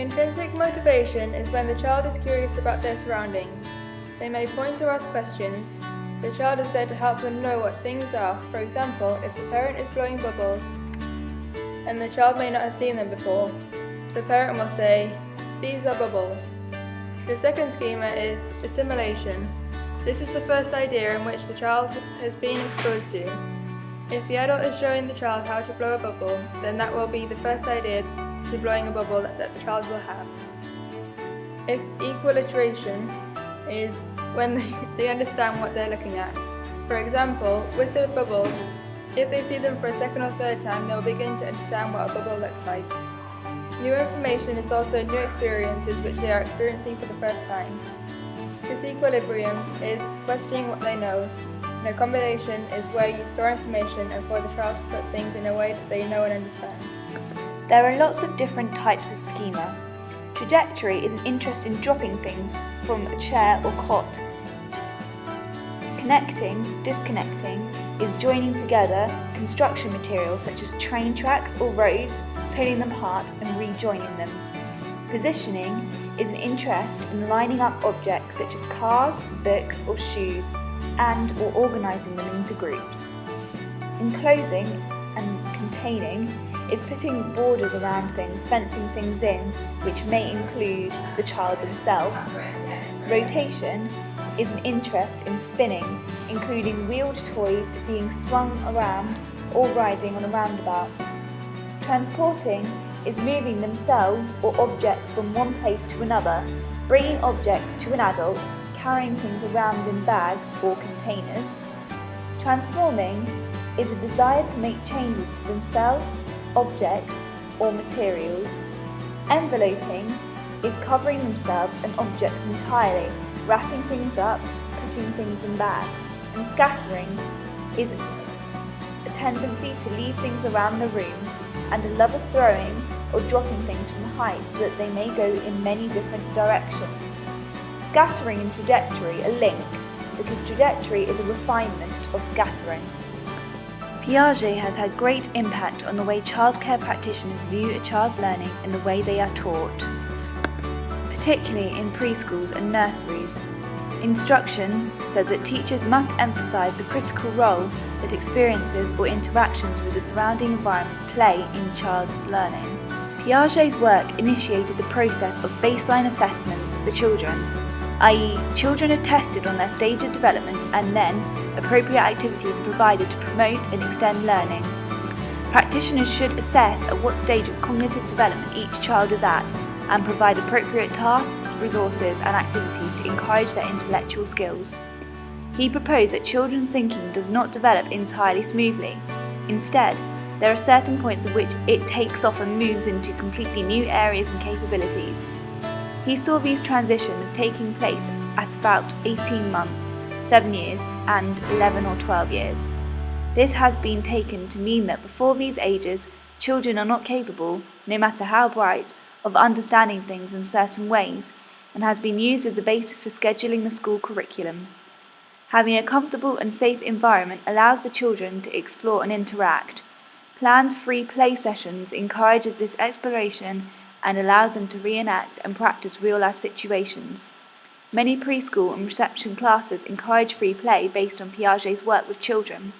Intrinsic motivation is when the child is curious about their surroundings. They may point or ask questions. The child is there to help them know what things are. For example, if the parent is blowing bubbles and the child may not have seen them before, the parent will say, "These are bubbles." The second schema is assimilation. This is the first idea in which the child has been exposed to. If the adult is showing the child how to blow a bubble, then that will be the first idea to blowing a bubble that the child will have. Equiliteration is when they understand what they're looking at. For example, with the bubbles, if they see them for a second or third time, they'll begin to understand what a bubble looks like. New information is also new experiences which they are experiencing for the first time. Disequilibrium is questioning what they know, and a combination is where you store information and for the child to put things in a way that they know and understand. There are lots of different types of schema. Trajectory is an interest in dropping things from a chair or cot. Connecting, disconnecting, is joining together construction materials such as train tracks or roads, pulling them apart and rejoining them. Positioning is an interest in lining up objects such as cars, books or shoes and or organising them into groups. Enclosing and containing is putting borders around things, fencing things in, which may include the child themselves. Rotation is an interest in spinning, including wheeled toys being swung around or riding on a roundabout. Transporting is moving themselves or objects from one place to another, bringing objects to an adult, carrying things around in bags or containers. Transforming is a desire to make changes to themselves, objects, or materials. Enveloping is covering themselves and objects entirely, wrapping things up, putting things in bags. And scattering is a tendency to leave things around the room and a love of throwing or dropping things from height so that they may go in many different directions. Scattering and trajectory are linked because trajectory is a refinement of scattering. Piaget has had great impact on the way childcare practitioners view a child's learning and the way they are taught, particularly in preschools and nurseries. Instruction says that teachers must emphasise the critical role that experiences or interactions with the surrounding environment play in child's learning. Piaget's work initiated the process of baseline assessments for children, i.e. children are tested on their stage of development and then appropriate activities are provided to promote and extend learning. Practitioners should assess at what stage of cognitive development each child is at and provide appropriate tasks, resources and activities to encourage their intellectual skills. He proposed that children's thinking does not develop entirely smoothly. Instead, there are certain points at which it takes off and moves into completely new areas and capabilities. He saw these transitions taking place at about 18 months, 7 years and 11 or 12 years. This has been taken to mean that before these ages, children are not capable, no matter how bright, of understanding things in certain ways, and has been used as a basis for scheduling the school curriculum. Having a comfortable and safe environment allows the children to explore and interact. Planned free play sessions encourages this exploration and allows them to reenact and practice real-life situations. Many preschool and reception classes encourage free play based on Piaget's work with children.